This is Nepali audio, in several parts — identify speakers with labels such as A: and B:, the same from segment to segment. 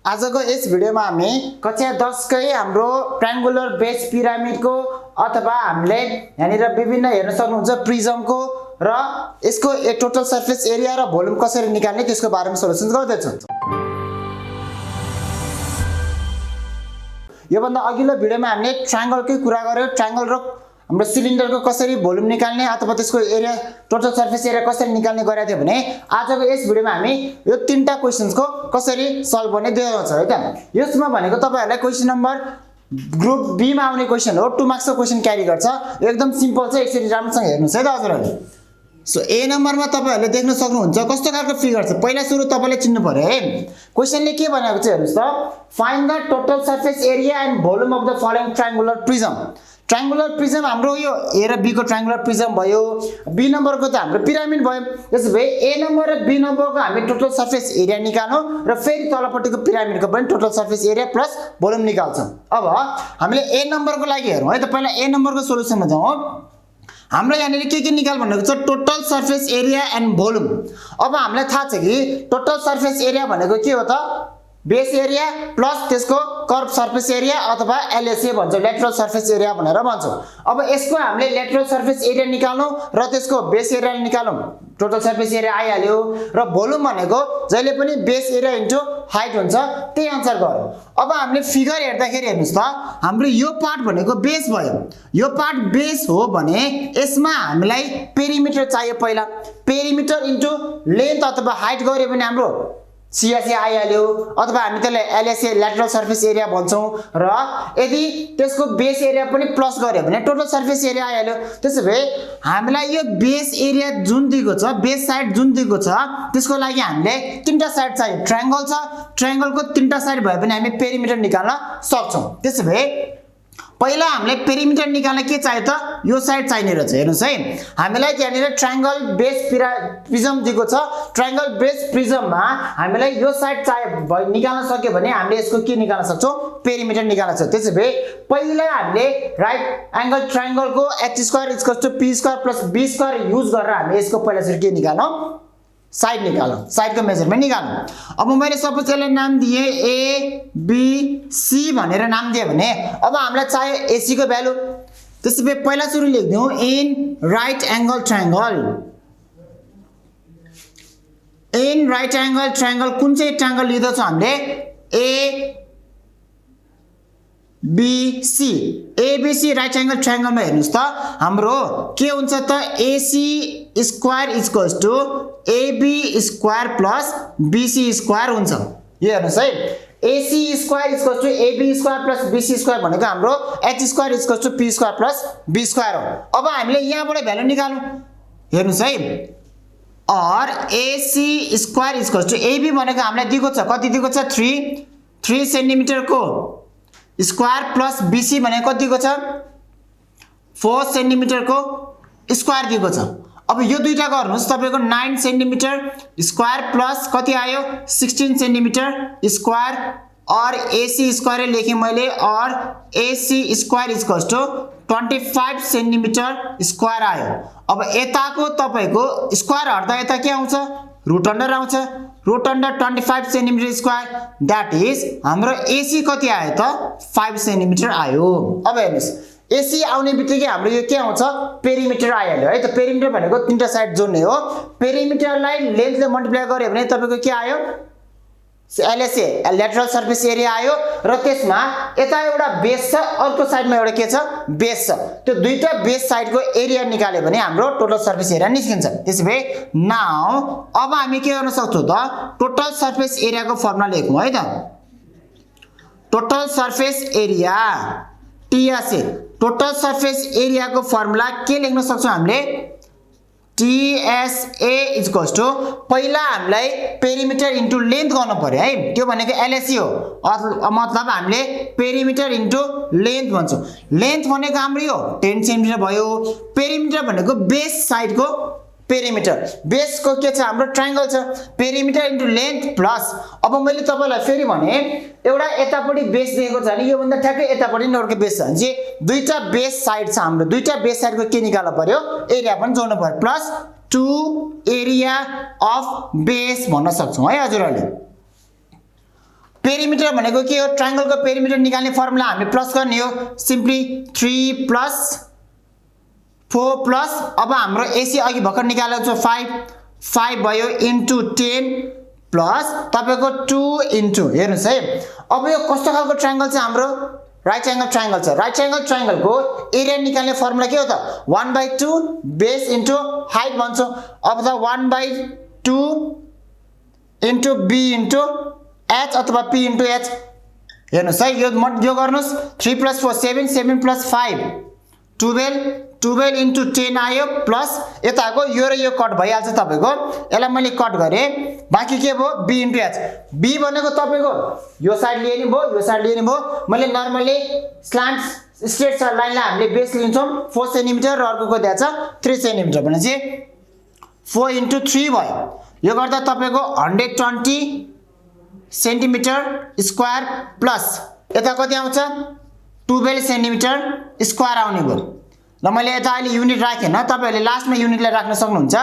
A: आजको यस भिडियोमा हामी कक्षा 10 कै हाम्रो ट्रायंगुलर बेस पिरामिडको अथवा हामीले यहाँनिर विभिन्न हेर्न सक्नुहुन्छ प्रिज्मको र यसको टोटल सरफेस एरिया र भोल्युम कसरी निकाल्ने त्यसको बारेमा सोल्युसन गर्दै छौं। यो भन्दा अघिल्लो भिडियोमा हामीले ट्रायंगलकै कुरा गर्यौं। ट्रायंगल र हाम्रो सिलिन्डरको कसरी भोल्युम निकाल्ने अथवा त्यसको एरिया टोटल सरफेस एरिया कसरी निकाल्ने गरेका थियौ भने आजको यस भिडियोमा हामी यो तीनटा क्वेशन्सको कसरी सल्भ गर्ने देखाउँछ है त। यसमा भनेको तपाईहरुलाई क्वेशन नम्बर ग्रुप बी मा आउने क्वेशन हो। 2 मार्क्स को क्वेशन क्यारी गर्छ। एकदम सिम्पल छ। यसरी राम्रोसँग हेर्नुस् है त हजुरहरुले। सो ए नम्बरमा तपाईहरुले देख्न सक्नुहुन्छ कस्तो खालको फिगर छ। पहिला सुरु तपाईले चिन्नु पर्यो है। क्वेशनले के भनेको छ हेर्नुस् त। Find the total surface area and volume of the following triangular prism. Triangular prism हाम्रो यो ए र बी को ट्रायंगुलर प्रिज्म भयो। बी नम्बरको त हाम्रो पिरामिड भयो। त्यसैले ए नम्बर र बी नम्बरको हामी टोटल सरफेस एरिया निकाल्नु र फेरि तलपट्टिको पिरामिडको पनि total surface area plus volume निकाल्छौं। अब हामीले ए नम्बरको लागि हेरौं है त। पहिला ए नम्बरको सोलुसनमा जाउँ। हाम्रो यहाँनिर के निकाल भनेको छ total surface area and volume. अब हामीलाई थाहा छ कि टोटल सरफेस एरिया भनेको के हो त बेस एरिया प्लस त्यसको कर्व सरफेस एरिया अथवा एलएसए भन्छ लेटरल सरफेस एरिया भनेर भन्छौं। अब यसको हामीले लेटरल सरफेस एरिया निकाल्नु र त्यसको बेस एरिया निकाल्नु। टोटल सरफेस एरिया आइहाल्यो र भोल्युम भनेको जहिले पनि बेस एरिया इन्टु हाइट हुन्छ त्यही अनुसार गरौँ। अब हामीले फिगर हेर्दाखेरि हेर्नुस् त हाम्रो यो पार्ट भनेको बेस भयो। यो पार्ट बेस हो भने यसमा हामीलाई पेरिमिटर चाहियो। पहिला पेरिमिटर इन्टु लेन्थ अथवा हाइट गर्यो भने हाम्रो सीएसए आइहाल्यो अथवा हामी त्यसलाई एलएसए लेटरल सरफेस एरिया भन्छौं र यदि त्यसको बेस एरिया पनि प्लस गर्यो भने टोटल सरफेस एरिया आइहाल्यो। त्यसैले हामीलाई यो बेस एरिया जुन दिएको छ बेस साइड जुन दिएको छ त्यसको लागि हामीले तीनटा साइड चाहियो। ट्रायंगल छ। ट्रायंगलको तीनटा साइड भए पनि हामी पेरिमिटर निकाल्न सक्छौं। त्यसैले पहिला हामीले पेरिमिटर निकाल्न के चाहियो त यो साइड चाहिने रहेछ। हेर्नुस् है हामीलाई त्यहाँनिर ट्रायंगल बेस प्रिज्म दिएको छ। ट्रायंगल बेस प्रिज्ममा हामीलाई यो साइड चाहियो निकाल्न सक्यो भने हामीले यसको के निकाल्न सक्छौं पेरिमिटर निकाल्न सक्छौं। त्यसैले पहिला हामीले right angle ट्रायंगलको h² = p² + b² use गरेर हामी यसको पहिला सुरु के निकाल्नु साइड निकाल्नु। साइडको मेजरमेन्ट निकाल्नु। अब मैले सपोज यसलाई नाम दिए ए बी सी भनेर नाम दिए भने अब हामीलाई चाहियो एसी को भ्यालु। त्यसैले पहिला सुरु लेख्दियौ in right angle triangle. In right angle triangle कुन चाहिँ ट्रायंगल लिँदैछ हामीले A B C. ABC right angle ट्रायंगलमा हेर्नुस् त हाम्रो के हुन्छ त AC² = AB² + BC² हुन्छ। यो हेर्नुस् है AC² = AB² + BC² भनेको हाम्रो h² = p² + b² हो। अब हामीले यहाँबाट भ्यालु निकाल्नु। हेर्नुस् है और AC² = AB भनेको हामीलाई दिएको छ कति दिएको छ 3 सेन्टिमिटर को स्क्वायर प्लस BC भनेको कति दिएको छ 4 सेन्टिमिटर को स्क्वायर दिएको छ। अब यो दुईटा गर्नुस् तपाईको 9 सेन्टिमिटर स्क्वायर प्लस कति आयो 16 सेन्टिमिटर स्क्वायर और AC² लेखे मैले और AC² = 25 सेन्टिमिटर स्क्वायर आयो। अब यताको तपाईको स्क्वायर हट्दा यता के आउँछ रुट अन्डर आउँछ। Root under 25 centimetre square that is हाम्रो AC कति आयो त 5 सेन्टिमिटर आयो। अब हेर्नुस् AC आउने बित्तिकै हाम्रो यो के आउँछ पेरिमिटर आइहाल्यो है त। पेरिमिटर भनेको तीनटा साइड जोड्ने हो। पेरिमिटरलाई लेन्थले मल्टिप्लाई गर्यो भने तपाईको के आयो एलएसए लेटरल सरफेस एरिया आयो र त्यसमा यता एउटा बेस छ अर्को साइडमा एउटा के छ बेस छ। त्यो दुईटा बेस साइडको एरिया निकाल्यो भने हाम्रो टोटल सरफेस एरिया निस्किन्छ। त्यसैले नाउ अब हामी के गर्न सक्छौं त टोटल सरफेस एरियाको फर्मुला लेखौं है त। Total surface area TSA total surface एरियाको फर्मुला के लेख्न सक्छौं हामीले TSA = पहिला हामीलाई पेरिमिटर इन्टु लेन्थ गर्नु पर्यो है। त्यो भनेको LSE हो। मतलब हामीले पेरिमिटर इन्टु लेन्थ भन्छौं। लेन्थ भनेको हाम्रो यो 10 सेन्टिमिटर भयो। पेरिमिटर भनेको बेस साइडको पेरिमिटर। बेस को के छ हाम्रो ट्रायंगल छ। पेरिमिटर इन्टु लेन्थ प्लस अब मैले तपाईलाई फेरि भने एउटा यतापटि बेस दिएको छ नि यो भन्दा ठ्याक्कै यतापटि नर्को बेस छ जे दुईटा बेस साइड छ हाम्रो। दुईटा बेस साइडको के निकाल्नु पर्यो एरिया पनि जोड्नु पर्यो प्लस 2 एरिया अफ बेस भन्न सक्छौं है हजुरहरुले। पेरिमिटर भनेको के हो ट्रायंगलको पेरिमिटर निकाल्ने फर्मुला हामीले प्लस गर्ने हो सिम्पली 3 प्लस 4 प्लस अब हाम्रो एसी अघि भर्खर निकालेको छ 5 भयो इन्टु 10 प्लस तपाईको 2 इन्टु हेर्नुस् है अब यो कस्तो खालको ट्रायंगल छ हाम्रो राइट एंगल ट्रायंगल छ राइट एंगल ट्रायंगल को एरिया निकाल्ने फर्मुला के हो त 1/2 बेस इन्टु हाइट भन्छौ अब त 1/2 इन्टु b इन्टु h अथवा p इन्टु h हेर्नुस् है यो गर्नुस् 3 + 4 7 7 + 5 12 इन्टु 10 आयो प्लस यताको यो र यो कट भइहाल्छ तपाईको यसलाई मैले कट गरे बाँकी के भयो b इन्टु h b भनेको तपाईको यो साइड लिए नि भयो यो साइड लिए नि भयो मैले नर्मली स्ल्यान्ट स्ट्रेट लाइनलाई हामीले बेस लिन्छौं 4 सेन्टिमिटर र अर्कोको दिएको छ 3 सेन्टिमिटर भनेपछि 4 इन्टु 3 भयो यो गर्दा तपाईको 120 सेन्टिमिटर स्क्वायर प्लस यता कति आउँछ 12 सेन्टिमिटर स्क्वायर आउने भयो ल मैले यता अहिले युनिट राखे न तपाईहरुले लास्टमा युनिटलाई राख्न सक्नुहुन्छ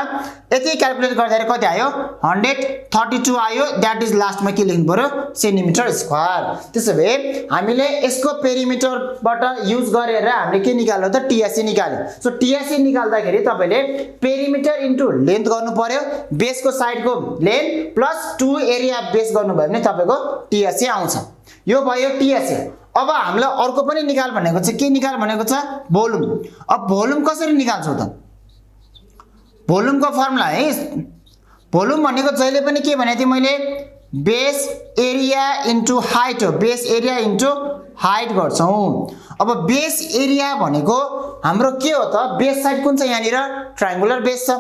A: यति क्याल्कुलेट गर्दा कति आयो 132 आयो दैट इज लास्टमा के लेख्नु पर्यो सेन्टिमिटर स्क्वायर त्यसोभए हामीले यसको पेरिमिटरबाट युज गरेर हामीले के निकाल्यो त टीएससी निकाल्यो सो टीएससी निकाल्दाखेरि तपाईले पेरिमिटर इन्टु लेन्थ गर्नु पर्यो बेसको साइडको लेन्थ प्लस 2 एरिया बेस गर्नु भयो भने तपाईको टीएससी आउँछ यो भयो टीएससी अब हामीलाई अर्को पनि निकाल भनेको छ के निकाल भनेको छ भोल्युम अब भोल्युम कसरी निकाल्छौ त भोल्युमको फर्मुला है भोल्युम भनेको जहिले पनि के भने थिए मैले बेस एरिया इन्टु हाइट हो बेस एरिया इन्टु हाइट गर्छौं अब बेस एरिया भनेको हाम्रो के हो त बेस साइड कुन छ यहाँनिर ट्रायंगुलर बेस छ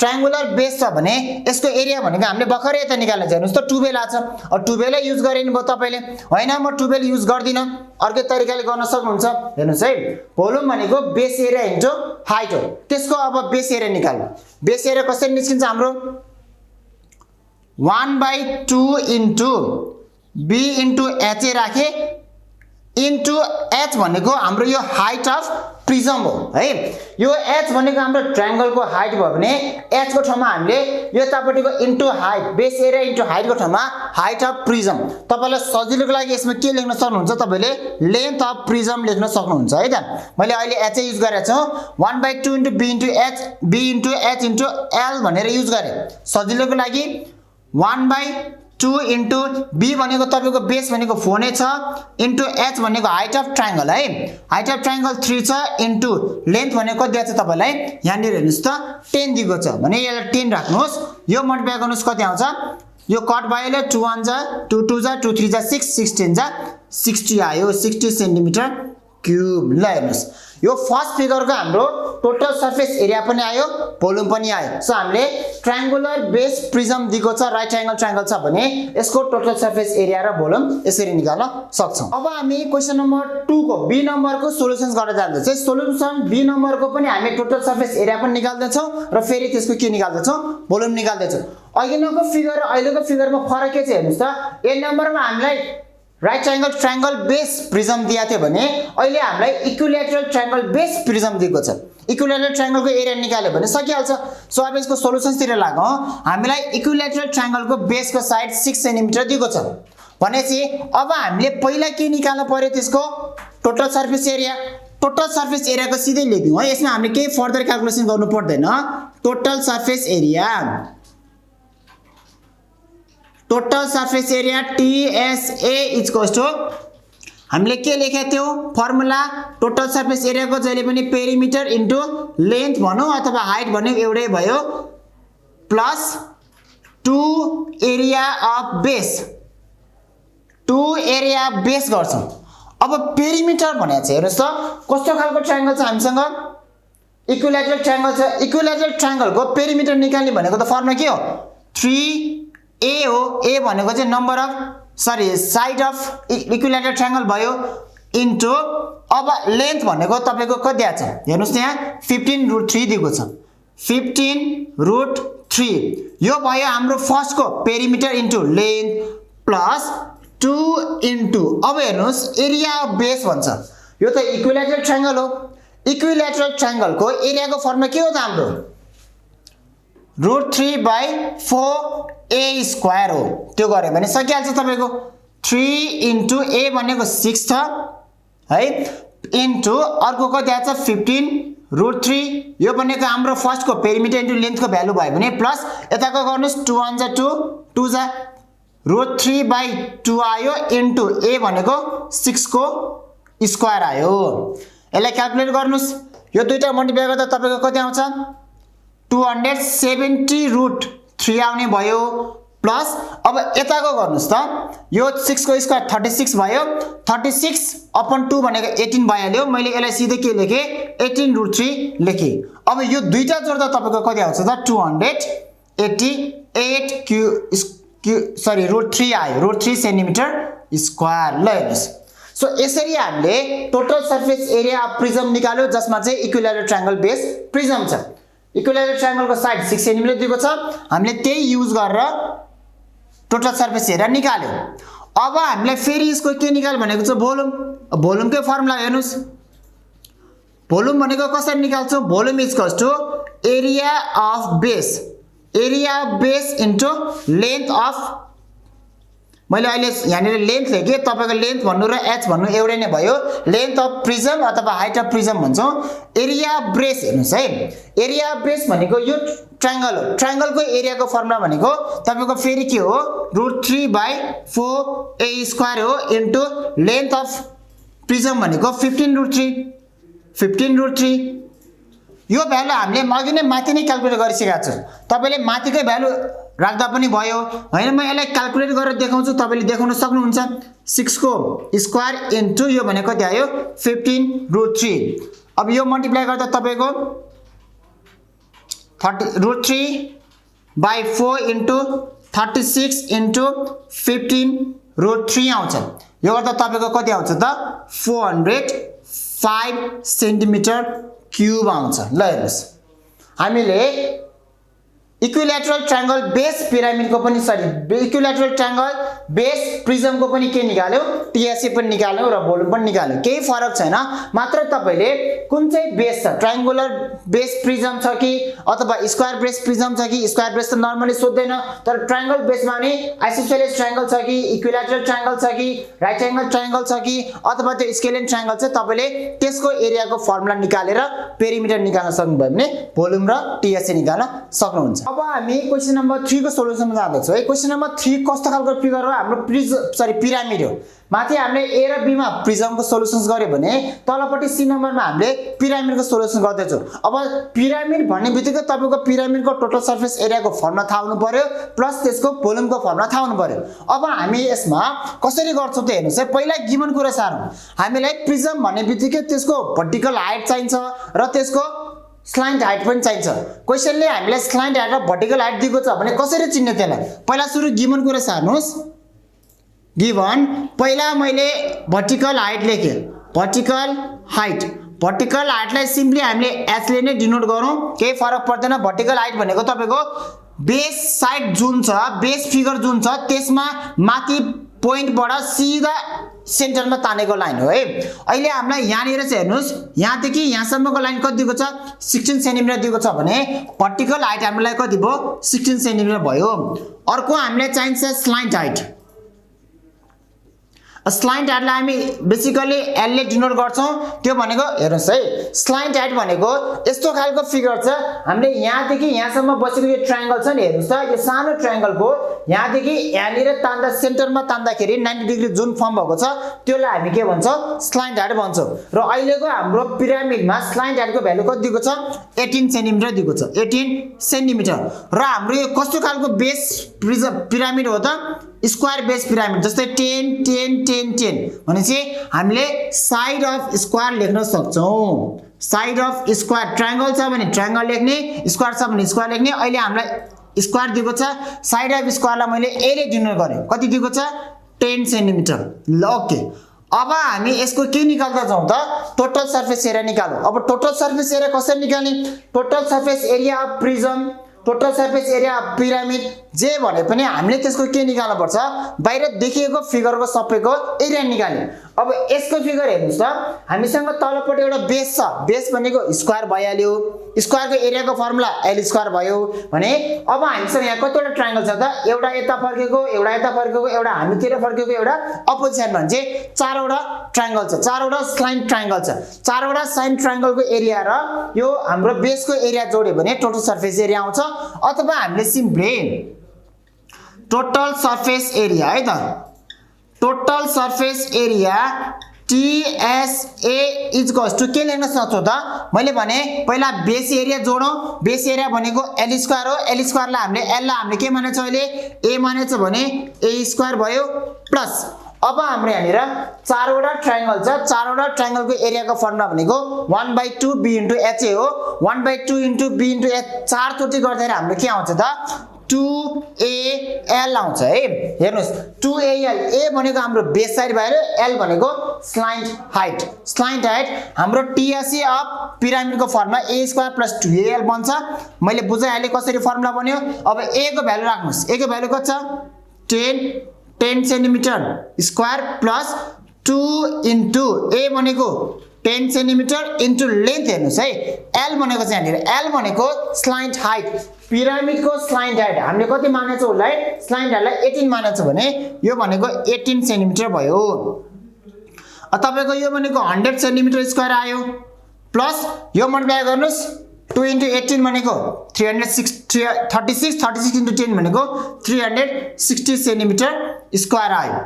A: ट्रायंगुलर बेस छ भने यसको एरिया भनेको हामीले भर्खरै यता निकाल्न जानुस् त 12 आछ अब 12 युज गरिनु भयो तपाईले हैन म 12 युज गर्दिन अर्कै तरिकाले गर्न सक्नुहुन्छ हेर्नुस् है भोल्युम भनेको बेस एरिया इन्टु हाइट हो त्यसको अब बेस एरिया निकाल्नु बेस एरिया कसरी निस्किन्छ हाम्रो 1/2 इन्टु b इन्टु h राखे इन्टु h भनेको हाम्रो यो हाइट अफ प्रिज्म हो है यो h भनेको हाम्रो ट्रायंगलको हाइट भयो भने h को ठाउँमा हामीले यो तापटिको into height base area into height को ठाउँमा हाइट अफ प्रिज्म तपाईलाई सजिलोको लागि यसमा के लेख्न सक्नुहुन्छ तपाईले लेन्थ अफ प्रिज्म लेख्न सक्नुहुन्छ है त मैले अहिले h युज गरेको छु 1/2 into b into h b into h into l भनेर युज गरे सजिलोको लागि 1/2 इन्टु b भनेको तपाईको बेस भनेको 4 नै छ इन्टु h भनेको हाइट अफ ट्रायंगल है हाइट अफ ट्रायंगल 3 छ इन्टु लेन्थ भनेको कति दिएको छ तपाईलाई यहाँनिर हेर्नुस् त 10 दिएको छ भने यसलाई 10 राख्नुस् यो मल्टिप्लाई गर्नुस् कति आउँछ यो कट भएले 2 1 जा 2 2 जा 2 3 जा 6 16 जा 60 आयो 60 सेन्टिमिटर क्यूब ल हेर्नुस् यो फर्स्ट फिगरको हाम्रो टोटल सरफेस एरिया पनि आयो भोल्युम पनि आयो सो हामीले ट्रायंगुलर बेस प्रिज्म दिएको छ राइट एंगल ट्रायंगल छ भने यसको टोटल सरफेस एरिया र भोल्युम यसरी निकाल्न सक्छौं अब हामी क्वेशन नम्बर 2 को बी नम्बरको सोलुसन्स गर्न जाँदैछौं सोलुसन बी नम्बरको पनि हामी टोटल सरफेस एरिया पनि निकाल्दै छौं र फेरि त्यसको के निकाल्दै छौं भोल्युम निकाल्दै छौं अघिल्लोको फिगर र अहिलेको फिगरमा फरक के छ हेर्नुस् त ए नम्बरमा हामीलाई right angle triangle base prism दिएको थियो भने अहिले हामीलाई इक्विलेटरल ट्रायंगल बेस प्रिज्म दिएको छ इक्विलेटरल ट्रायंगलको एरिया निकाल्यो भने सकिहाल्छ सो अब यसको सोलुसन्स तिर लागौं हामीलाई इक्विलेटरल ट्रायंगलको बेसको साइड 6 सेन्टिमिटर दिएको छ भनेपछि अब हामीले पहिला के निकाल्न पर्यो त्यसको टोटल सरफेस एरियाको सिधै लेख्यौं है यसमा हामीले केही फर्दर क्याल्कुलेसन गर्नु पर्दैन total surface area TSA equals to हामीले के लेखेको थियो फर्मुला टोटल सरफेस एरियाको जहिले पनि पेरिमिटर इन्टु लेन्थ भनौं अथवा हाइट भनौं एउटै भयो प्लस 2 एरिया अफ बेस गर्छौं अब पेरिमिटर भने चाहिँ हेर्नुस् त कस्तो खालको ट्रायंगल छ हामीसँग इक्विलेटरल ट्रायंगल छ इक्विलेटरल ट्रायंगलको पेरिमिटर निकाल्ने भनेको त फर्मुला के हो 3a हो a भनेको चाहिँ number of side of equilateral triangle भयो इन्टु अब लेन्थ भनेको तपाईको कति आछ हेर्नुस् यहाँ 15√3 दिएको छ 15√3 यो भयो हाम्रो फर्स्ट को perimeter into length plus 2 into अब हेर्नुस् एरिया अफ बेस भन्छ यो त इक्विलेटरल ट्रायंगल हो इक्विलेटरल ट्रायंगल को एरिया को फर्मुला के हो त हाम्रो √3/4a² हो त्यो गरे भने सकिहाल्छ तपाईको 3 इन्टु a भनेको 6 छ है इन्टु अर्को कति आछ 15√3 यो भनेको हाम्रो फर्स्टको पेरिमिटर इन्टु लेन्थको भ्यालु भयो भने प्लस यताको गर्नुस् 2 1 जा 2 2 जा √3/2 आयो इन्टु a भनेको 6 को स्क्वायर आयो यसलाई क्याल्कुलेट गर्नुस् यो दुईटा मल्टिप्लाई गर्दा तपाईको कति आउँछ 270√3 आउने भयो प्लस अब यताको गर्नुस् त यो 6 को स्क्वायर 36 भयो 36/2 भनेको 18 भइहाल्यो मैले यसलाई सिधै के लेखे 18√3 लेखे अब यो दुईटा जोड्दा तपाईको कति आउँछ त 288 √3 आयो √3 सेन्टिमिटर स्क्वायर ल हेर्नुस् सो यसरी हामीले total surface area of prism निकाल्यो जसमा चाहिँ इक्विलेटरल ट्रायंगल बेस प्रिज्म छ इक्विलेटरल ट्रायंगलको साइड 6 सेन्टिमिटर दिएको छ हामीले त्यही युज गरेर टोटल सरफेस एरिया निकाल्यो अब हामीले फेरि यसको के निकाल भनेको छ भोल्युमकै फर्मुला हेर्नुस् भोल्युम भनेको कसरी निकाल्छौ volume equals to area of base into length of मैले अहिले यहाँनिर लेन्थ लेखे तपाईको लेन्थ भन्नु र एच भन्नु एउटै नै भयो लेन्थ अफ प्रिज्म अथवा हाइट अफ प्रिज्म भन्छौं एरिया बेस हेर्नुस् है एरिया बेस भनेको यो ट्रायंगल हो ट्रायंगलको एरियाको फर्मुला भनेको तपाईको फेरि के हो √3/4a² हो इन्टु लेन्थ अफ प्रिज्म भनेको 15√3 यो भ्यालु हामीले अघि नै माथि नै क्याल्कुलेट गरिसकेका छौं तपाईले माथिकै भ्यालु राख्दा पनि भयो हैन म यसलाई क्याल्कुलेट गरेर देखाउँछु तपाईले देखाउन सक्नुहुन्छ 6 को स्क्वायर इन्टु यो भनेको कति आयो 15√3 अब यो मल्टिप्लाई गर्दा तपाईको 30√3/4 इन्टु 36 इन्टु 15√3 आउँछ यो गर्दा तपाईको कति आउँछ त 405 सेन्टिमिटर क्यूब आउँछ ल हेर्नुस् हामीले इक्विलेटरल ट्रायंगल बेस पिरामिडको पनि इक्विलेटरल ट्रायंगल बेस प्रिज्मको पनि के निकाल्यो टीएसए पनि निकाल्यो र भोल्युम पनि निकाल्यो केही फरक छैन मात्र तपाईले कुन चाहिँ बेस छ ट्रायंगुलर बेस प्रिज्म छ कि अथवा स्क्वायर बेस प्रिज्म छ कि स्क्वायर बेस त नर्मली सोध्दैन तर ट्रायंगल बेसमा नि आइसोसेलेस ट्रायंगल छ कि इक्विलेटरल ट्रायंगल छ कि राइट एंगल ट्रायंगल छ कि अथवा त्यो स्केलियन ट्रायंगल छ तपाईले त्यसको एरियाको फर्मुला निकालेर पेरिमिटर निकाल्न सक्नुभयो भने भोल्युम र टीएसए निकाल्न सक्नुहुन्छ अब हामी क्वेशन नम्बर 3 को सोलुसनमा जाँदैछौं है क्वेशन नम्बर 3 कस्तो खालको फिगर हो हाम्रो पिरामिड हो माथि हामीले ए र बी मा प्रिज्मको सोलुसन्स गर्यो भने तलपट्टि सी नम्बरमा हामीले पिरामिडको सोलुसन गर्दैछौं अब पिरामिड भन्ने बित्तिकै तपाईको पिरामिडको टोटल सरफेस एरियाको फर्मुला थाहा हुनु पर्यो प्लस त्यसको भोल्युमको फर्मुला थाहा हुनु पर्यो अब हामी यसमा कसरी गर्छौं त हेर्नुस् है पहिला गिवन कुरा सारौं हामीलाई प्रिज्म भन्ने बित्तिकै त्यसको भर्टिकल हाइट चाहिन्छ र त्यसको स्लान्ट हाइट पनि चाहिन्छ क्वेशनले हामीलाई स्लान्ट हाइट र भर्टिकल हाइट दिएको छ भने कसरी चिन्ने त्यसलाई पहिला सुरु गिवन कुरा सार्नुस् गिवन पहिला मैले भर्टिकल हाइट लेखे भर्टिकल हाइटलाई सिम्पली हामीले h ले नै डिनोट गरौँ केही फरक पर्दैन भर्टिकल हाइट भनेको तपाईको बेस साइड जुन छ बेस फिगर जुन छ त्यसमा माथि पोइन्टबाट सिधा सेन्टरमा तानेको लाइन हो है अहिले हामीलाई यहाँनिर चाहिँ हेर्नुस् यहाँदेखि यहाँसम्मको लाइन कति दिएको छ 16 सेन्टिमिटर दिएको छ भने भर्टिकल हाइट हामीलाई कति भयो 16 सेन्टिमिटर भयो अर्को हामीलाई चाहिन्छ स्लान्ट हाइट स्लान्ट हाइटलाई हामी बेसिकली एल ले डिनोट गर्छौं त्यो भनेको हेर्नुस् है स्लान्ट हाइट भनेको यस्तो खालको फिगर छ हामीले यहाँदेखि यहाँसम्म बसेको यो ट्रायंगल छ नि हेर्नुस् त यो सानो ट्रायंगलको यहाँदेखि यहाँनिर तान्दा सेन्टरमा तान्दाखेरि 90 डिग्री जुन फर्म भएको छ त्यसलाई हामी के भन्छौं स्लान्ट हाइट भन्छौं र अहिलेको हाम्रो पिरामिडमा स्लान्ट हाइटको भ्यालु कति दिएको छ 18 सेन्टिमिटर दिएको छ 18 सेन्टिमिटर र हाम्रो यो कस्तो खालको बेस पिरामिड हो त स्क्वायर बेस पिरामिड जस्तै 10 10 10 10 भनेपछि हामीले साइड अफ स्क्वायर लेख्न सक्छौं साइड अफ स्क्वायर ट्रायंगल छ भने ट्रायंगल लेख्ने स्क्वायर छ भने स्क्वायर लेख्ने अहिले हामीलाई स्क्वायर दिएको छ साइड अफ स्क्वायरलाई मैले a ले डिनोट गरे कति दिएको छ 10 सेन्टिमिटर ल ओके अब हामी यसको के निकाल्दा जाउँ त टोटल सरफेस एरिया निकालौं अब टोटल सरफेस एरिया कसरी निकाल्ने total surface area of prism total surface area of pyramid जे भने पनि हामीले त्यसको के निकाल्नु पर्छ बाहिर देखिएको फिगरको सबैको एरिया निकाल्ने अब यसको फिगर हेर्नुस् त हामीसँग तलपट्टि एउटा बेस छ बेस भनेको स्क्वायर भइहाल्यो स्क्वायरको एरियाको फर्मुला l स्क्वायर भयो भने अब हामीसँग यहाँ कतिवटा ट्रायंगल छ त एउटा यता फर्केको एउटा यता फर्केको एउटा हामीतिर फर्केको एउटा अपोजिट साइडमा भने चाहिँ चारवटा ट्रायंगल छ चारवटा स्लाइन ट्रायंगल छ चारवटा साइन ट्रायंगलको एरिया र यो हाम्रो बेसको एरिया जोड्यो भने टोटल सरफेस एरिया आउँछ अथवा हामीले सिम्पली टोटल सरफेस एरिया है त total surface area TSA equals to के लेख्न सक्छौ त मैले भने पहिला बेस एरिया जोडौं बेस एरिया भनेको l स्क्वायर हो l स्क्वायरलाई हामीले l लाई हामीले के मानेछौं अहिले a मानेछौं भने a स्क्वायर भयो प्लस अब हाम्रो यहाँनिर चारवटा ट्रायंगल छ चारवटा ट्रायंगलको एरियाको फर्मुला भनेको 1/2 b * ha हो 1/2 b * h चार चोटी गर्दाखेरि हाम्रो के आउँछ त 2al आउँछ है हेर्नुस् 2al a भनेको हाम्रो बेस साइड भयो l भनेको स्लाइन्ट हाइट हाम्रो TSA अफ पिरामिडको फर्मुला a² + 2al बन्छ मैले बुझाइहाले कसरी फर्मुला बन्यो अब a को भ्यालु राख्नुस् a को भ्यालु कति छ 10 centimetre square plus 2 into a भनेको 10 सेन्टिमिटर इन्टु लेन्थ हेर्नुस् है l भनेको चाहिँ यहाँनिर l भनेको स्लाइन्ट हाइट पिरामिडको स्लाइन्ट हाइट हामीले कति मानेछौं उसलाई स्लाइन्ट हाइटलाई 18 मानेछौं भने यो भनेको 18 सेन्टिमिटर भयो तपाईको यो भनेको 100 सेन्टिमिटर स्क्वायर आयो प्लस यो मल्टिप्लाई गर्नुस् 2 * 18 भनेको 36 * 10 भनेको 360 सेन्टिमिटर स्क्वायर आयो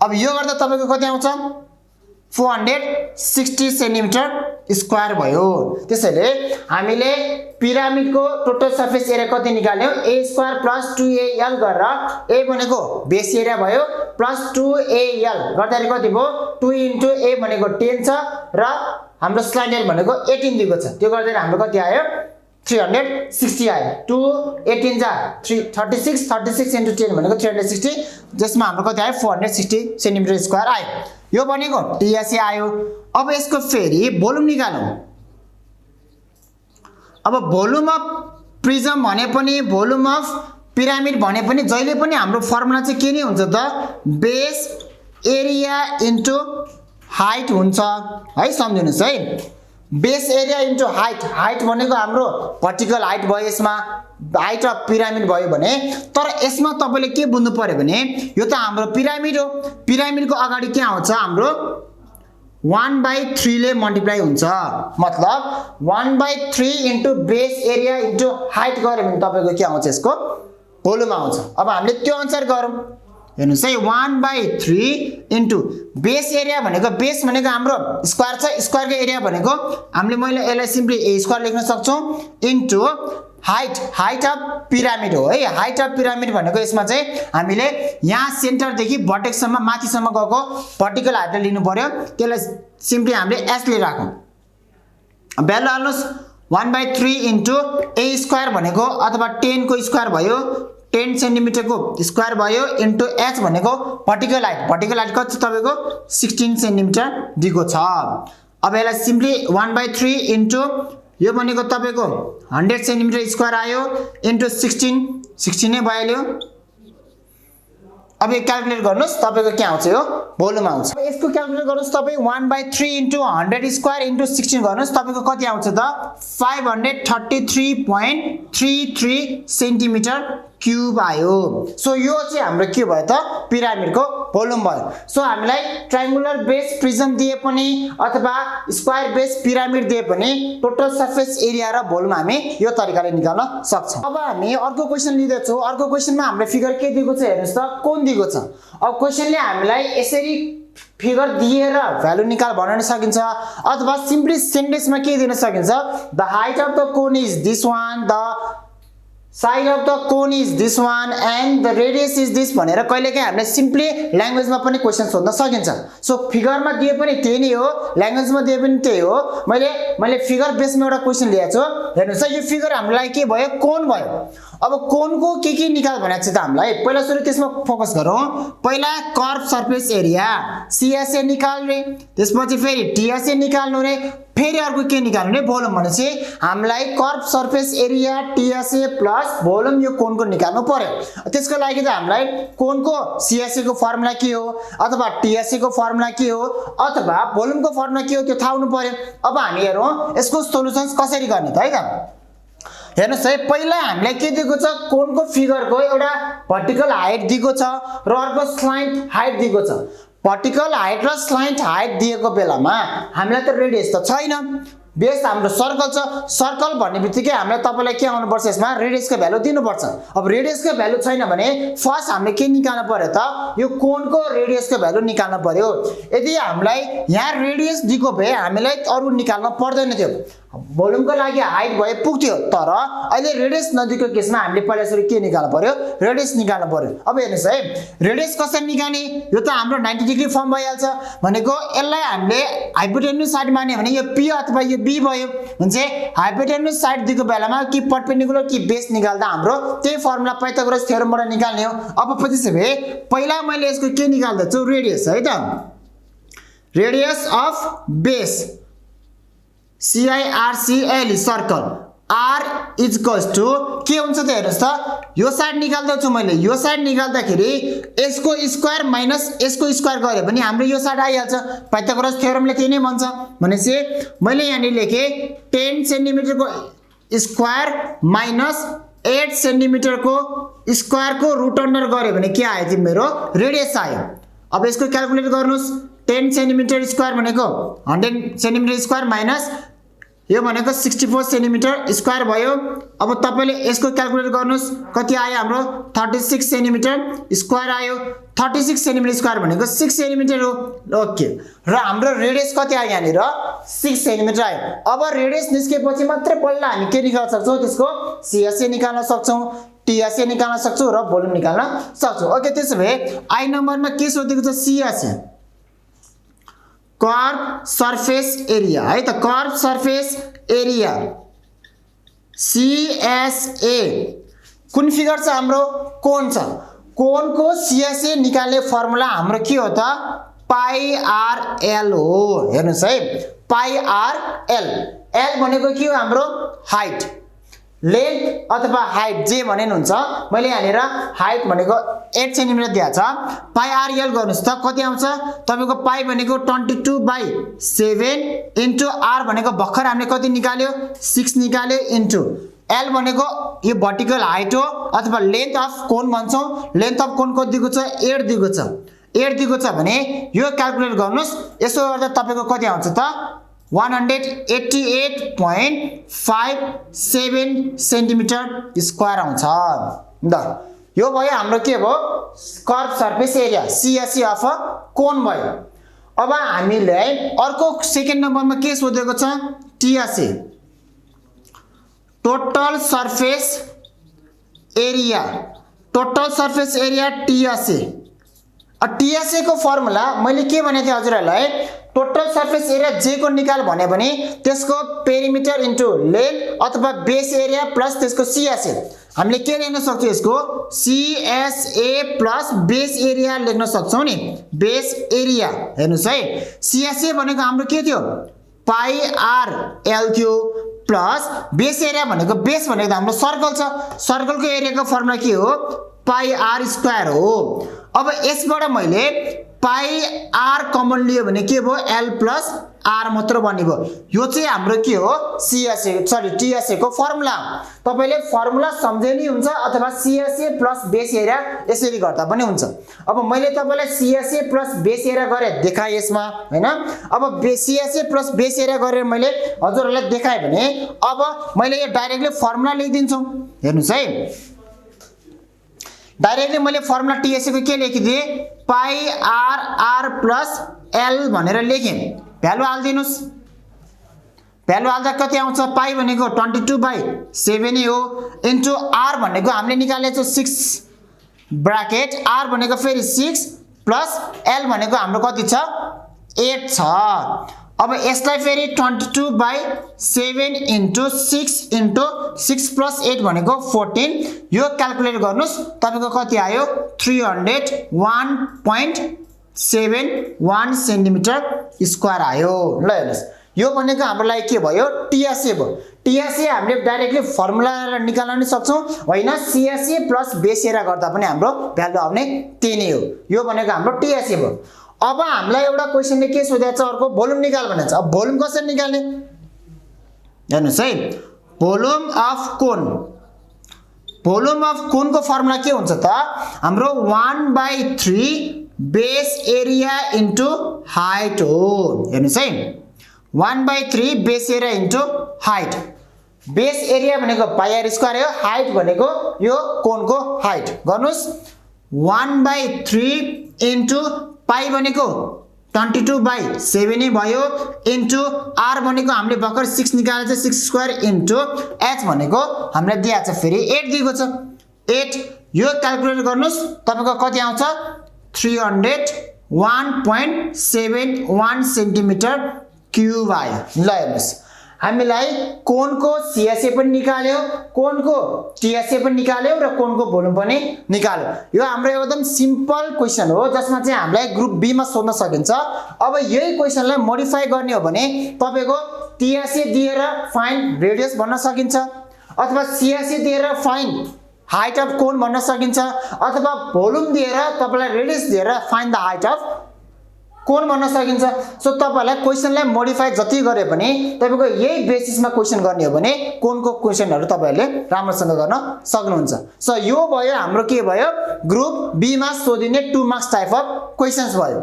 A: अब यो गर्दा तपाईको कति आउँछ 460 सेन्टिमिटर स्क्वायर भयो त्यसैले हामीले पिरामिडको टोटल सरफेस एरिया कति निकाल्यौ a² + 2al गरेर a भनेको बेस एरिया भयो प्लस 2al गर्दाखेरि कति भयो 2 * a भनेको 10 छ र हाम्रो स्लाइड एरिया भनेको 18 दिएको छ त्यो गर्दाखेरि हाम्रो कति आयो 360 आयो 2 18 जा 36 * 10 भनेको 360 जसमा हाम्रो कति आयो 460 सेन्टिमिटर स्क्वायर आयो यो भनेको TSA आयो अब यसको फेरि भोल्युम निकालौं अब भोल्युम अफ प्रिज्म भने पनि भोल्युम अफ पिरामिड भने पनि जहिले पनि हाम्रो फर्मुला चाहिँ के नै हुन्छ त बेस एरिया इन्टु हाइट हुन्छ है सम्झिनुस् है बेस एरिया इन्टु हाइट भनेको हाम्रो भर्टिकल हाइट भयो यसमा हाइट अफ पिरामिड भयो भने तर यसमा तपाईले के बुझ्नु पर्यो भने यो त हाम्रो पिरामिड हो पिरामिडको अगाडि के आउँछ हाम्रो 1/3 ले मल्टिप्लाई हुन्छ मतलब 1/3 into base area into height गर्यो भने तपाईको के आउँछ यसको भोल्युम आउँछ अब हामीले त्यो अनुसार गरौँ हेर्नुस् है 1/3 इन्टु बेस एरिया भनेको बेस भनेको हाम्रो स्क्वायर छ स्क्वायरको एरिया भनेको हामीले मैले यसलाई सिम्पली a² लेख्न सक्छौं इन्टु हाइट अफ पिरामिड हो है हाइट अफ पिरामिड भनेको यसमा चाहिँ हामीले यहाँ सेन्टर देखि भर्टेक्ससम्म माथिसम्म गएको भर्टिकल हाइट लिनु पर्यो त्यसलाई सिम्पली हामीले s ले राखौं भ्यालु हाल्नुस् 1/3 इन्टु a² भनेको अथवा 10 को स्क्वायर भयो 10 सेन्टिमिटर को स्क्वायर भयो इन्टु h भनेको भर्टिकल हाइट कति छ तपाईको 16 सेन्टिमिटर दिएको छ अब यसलाई सिम्पली 1/3 इन्टु यो भनेको तपाईको 100 सेन्टिमिटर स्क्वायर आयो इन्टु 16 नै भइहाल्यो अब यो क्याल्कुलेट गर्नुस् तपाईको के आउँछ यो भोल्युम आउँछ अब यसको क्याल्कुलेट गर्नुस् तपाई 1/3 इन्टु 100 स्क्वायर इन्टु 16 गर्नुस् तपाईको कति आउँछ त 533.33 सेन्टिमिटर क्यूब आयो सो यो चाहिँ हाम्रो के भयो त पिरामिडको भोल्युम भयो सो हामीलाई ट्रायंगुलर बेस प्रिज्म दिए पनि अथवा स्क्वायर बेस पिरामिड दिए पनि टोटल सरफेस एरिया र भोल्युम हामी यो तरिकाले निकाल्न सक्छौं अब हामी अर्को क्वेशन लिँदै छौं अर्को क्वेशनमा हामीले फिगर के दिएको छ हेर्नुस् त कोन दिएको छ अब क्वेशनले हामीलाई यसरी फिगर दिएर भ्यालु निकाल भन्न सकिन्छ अथवा सिम्पली सेन्टेन्समा के दिन सकिन्छ the height of the cone is this one the side of the cone is this one and the radius is this भनेर कहिलेकाहीँ हामीले सिम्पली ल्याङ्ग्वेजमा पनि क्वेशन सोध्न सकिन्छ सो फिगरमा दिए पनि त्यही नै हो ल्याङ्ग्वेजमा दिए पनि त्यही हो मैले फिगर बेसमा एउटा क्वेशन ल्याएको छु हेर्नुस् यो फिगर हामीलाई के भयो कोन भयो अब कोनको के निकाल भनेको छ त हामीलाई पहिला सुरु त्यसमा फोकस गरौँ पहिला कर्व सरफेस एरिया सीएसए निकाल्ने त्यसपछि फेरि टीएसए निकाल्नु रे फेरि अर्को के निकाल्नु रे भोल्युम भनेपछि हामीलाई curve surface area TSA plus volume यो कोनको निकाल्नु पर्यो त्यसको लागि चाहिँ हामीलाई कोनको सीएसए को फर्मुला के हो अथवा टीएसए को फर्मुला के हो अथवा भोल्युमको फर्मुला के हो त्यो थाहा हुनु पर्यो अब हामी हेरौँ यसको सोलुसन्स कसरी गर्ने त है त हेर्नुस् है पहिला हामीलाई के दिएको छ कोनको फिगरको एउटा भर्टिकल हाइट दिएको छ र अर्को स्लाइन्ट हाइट दिएको छ भर्टिकल हाइट र स्लाइन्ट हाइट दिएको बेलामा हामीलाई त रेडियस त छैन बेस हाम्रो सर्कल छ सर्कल भन्ने बित्तिकै हामीलाई तपाईलाई के आउनु पर्छ यसमा रेडियसको भ्यालु दिनु पर्छ अब रेडियसको भ्यालु छैन भने फर्स्ट हामीले के निकाल्नु पर्यो त यो कोनको रेडियसको भ्यालु निकाल्नु पर्यो यदि हामीलाई यहाँ रेडियस दिएको भए हामीलाई अरु निकाल्न पर्दैन थियो भोल्युमको लागि हाइट भए पुग्थ्यो तर अहिले रेडियस नदिएको केसमा हामीले पहिला सुरु के निकाल्नु पर्यो रेडियस निकाल्नु पर्यो अब हेर्नुस् है रेडियस कसरी निकाल्ने यो त हाम्रो 90 डिग्री फर्म भइहाल्छ भनेको यसलाई हामीले हाइपोटेन्युज साइड मान्यो भने यो पी अथवा यो बी भयो भने हाइपोटेन्युज साइड दिएको बेलामा कि परपेन्डिकुलर कि बेस निकाल्दा हाम्रो त्यही फर्मुला पाइथागोरस थ्योरमबाट निकाल्ने हो अब त्यसैभए पहिला मैले यसको के निकाल्दैछु रेडियस है त radius of base CIRCL circle R equals to के हुन्छ त हेर्नुस् त यो साइड निकाल्दैछु मैले यो साइड निकाल्दाखेरि यसको स्क्वायर माइनस यसको स्क्वायर गरे भने हाम्रो यो साइड आइहाल्छ पाइथागोरस थ्योरमले त्यही नै भन्छ भनेपछि मैले यहाँ लेखे 10 सेन्टिमिटर को स्क्वायर माइनस 8 सेन्टिमिटर को स्क्वायर को रुट अन्डर गरे भने के आयो त मेरो रेडियस आयो अब यसको क्याल्कुलेट गर्नुस् 10 सेन्टिमिटर स्क्वायर भनेको 100 सेन्टिमिटर स्क्वायर माइनस यो भनेको 64 सेन्टिमिटर स्क्वायर भयो अब तपाईले यसको क्याल्कुलेट गर्नुस् कति आयो हाम्रो 36 सेन्टिमिटर स्क्वायर आयो 36 सेन्टिमिटर स्क्वायर भनेको 6 सेन्टिमिटर हो ओके र हाम्रो रेडियस कति आयो यहाँ निर 6 सेन्टिमिटर आयो अब रेडियस निस्केपछि मात्र पहिला हामी के निकाल्न सक्छौं त्यसको सीएसए निकाल्न सक्छौं टीएसए निकाल्न सक्छौं र भोल्युम निकाल्न सक्छौं ओके त्यसैभए आई नम्बरमा के सोधेको छ सीएसए कर्व सरफेस एरिया है त कर्व सरफेस एरिया सीएसए कुन फिगर छ हाम्रो कोन छ कोनको सीएसए निकाल्ने फर्मुला हाम्रो के हो त पाई आर एल हो हेर्नुस् है पाई आर एल एल भनेको के हो हाम्रो हाइट लेन्थ अथवा हाइट जे भने हुन्छ मैले यहाँनिर हाइट भनेको 8 सेन्टिमिटर दिएको छ पाई आर एल गर्नुस् त कति आउँछ तपाईको पाई भनेको 22/7 इन्टु आर भनेको भर्खर हामीले कति निकाल्यो 6 निकाल्यो इन्टु एल भनेको यो भर्टिकल हाइट हो अथवा लेन्थ अफ कोन भन्छौं लेन्थ अफ कोन कति दिएको छ 8 दिएको छ 8 दिएको छ भने यो क्याल्कुलेट गर्नुस् यसो गर्दा तपाईको कति आउँछ त 188.57 सेन्टिमिटर स्क्वायर आउँछ ल यो भयो हाम्रो के भयो curve surface area CSA of cone भयो अब हामीले अर्को सेकेन्ड नम्बरमा के सोधेको छ TSA total surface area TSA TSA को फर्मुला मैले के भने थिए हजुरहरुलाई टोटल सरफेस एरिया जे को निकाल भने त्यसको पेरिमिटर इन्टु लेन्थ अथवा बेस एरिया प्लस त्यसको सीएसए हामीले के लेख्न सक्छौं यसको सीएसए प्लस बेस एरिया लेख्न सक्छौं नि बेस एरिया हेर्नुस् है सीएसए भनेको हाम्रो के थियो पाई आर एल थियो प्लस बेस एरिया भनेको बेस भनेको हाम्रो सर्कल छ सर्कलको एरियाको फर्मुला के हो पाई आर स्क्वायर हो अब यसबाट मैले पाई आर कमन लियो भने के भयो एल प्लस आर मात्र बन्ने भयो यो चाहिँ हाम्रो के हो सीएसए सरी टीएसए को फर्मुला तपाईले फर्मुला सम्झे नि हुन्छ अथवा सीएसए प्लस बेस एरिया यसरी गर्दा पनि हुन्छ अब मैले तपाईलाई सीएसए प्लस बेस एरिया गरे देखाए यसमा हैन अब सीएसए प्लस बेस एरिया गरेर मैले हजुरहरुलाई देखाए भने अब मैले यो डाइरेक्टली फर्मुला लेखिदिन्छु हेर्नुस् है डाइरेक्टली मैले फर्मुला टीएसए को के लेखिदिए पाई आर आर प्लस एल भनेर लेखे भ्यालु हाल्दिनुस् भ्यालु हाल्दा कति आउँछ पाई भनेको 22/7 हो इन्टु आर भनेको हामीले निकालेको 6 ब्राकेट आर भनेको फेरि 6 प्लस एल भनेको हाम्रो कति छ 8 छ अब यसलाई फेरि 22/7 * 6 * 6 + 8 भनेको 14 यो क्याल्कुलेट गर्नुस् तपाईको कति आयो 301.71 सेन्टिमिटर स्क्वायर आयो ल हेर्नुस् यो भनेको हाम्रो लागि के भयो टीएसए भयो टीएसए हामीले डाइरेक्टली फर्मुला निकाल्न नि सक्छौं हैन सीएसए प्लस बेस एरिया गर्दा पनि हाम्रो भ्यालु आउने त्यही नै हो यो भनेको हाम्रो टीएसए भयो अब हामीलाई एउटा क्वेशनले के सोधेछ अर्को भोल्युम निकाल भनेछ अब भोल्युम कसरी निकाल्ने हेर्नुस् है भोल्युम अफ कोनको फर्मुला के हुन्छ त हाम्रो 1/3 बेस एरिया इन्टु हाइट हो हेर्नुस् है 1/3 base area into height base area भनेको पाई आर स्क्वायर हो हाइट भनेको यो कोनको हाइट गर्नुस् 1/3 इन्टु पाई भनेको 22/7 नै भयो इन्टु r भनेको हामीले भर्खर 6 निकालेको छ 6 स्क्वायर इन्टु h भनेको हामीले दिएको छ फेरि 8 दिएको छ 8 यो क्याल्कुलेट गर्नुस् तपाईको कति आउँछ 301.71 सेन्टिमिटर क्यूब आयो ल हेर्नुस् हामीलाई कोनको सीएसए पनि निकाल्यो कोनको टीएसए पनि निकाल्यो र कोनको भोल्युम पनि निकाल्यो यो हाम्रो एकदम सिम्पल क्वेशन हो जसमा चाहिँ हामीलाई ग्रुप बी मा सोध्न सकिन्छ अब यही क्वेशनलाई मोडिफाई गर्ने हो भने तपाईको टीएसए दिएर फाइन्ड रेडियस भन्न सकिन्छ अथवा सीएसए दिएर फाइन्ड हाइट अफ कोन भन्न सकिन्छ अथवा भोल्युम दिएर तपाईलाई रेडियस दिएर फाइन्ड द हाइट अफ कोन भन्न सकिन्छ सो तपाईलाई क्वेशनलाई मोडिफाई जति गरे पनि तपाईको यही बेसिसमा क्वेशन गर्ने हो भने कोनको क्वेशनहरु तपाईहरुले राम्रोसँग गर्न सक्नुहुन्छ सो यो भयो हाम्रो के भयो ग्रुप बी मा सोधिने 2 मार्क्स टाइप अफ क्वेशन्स भयो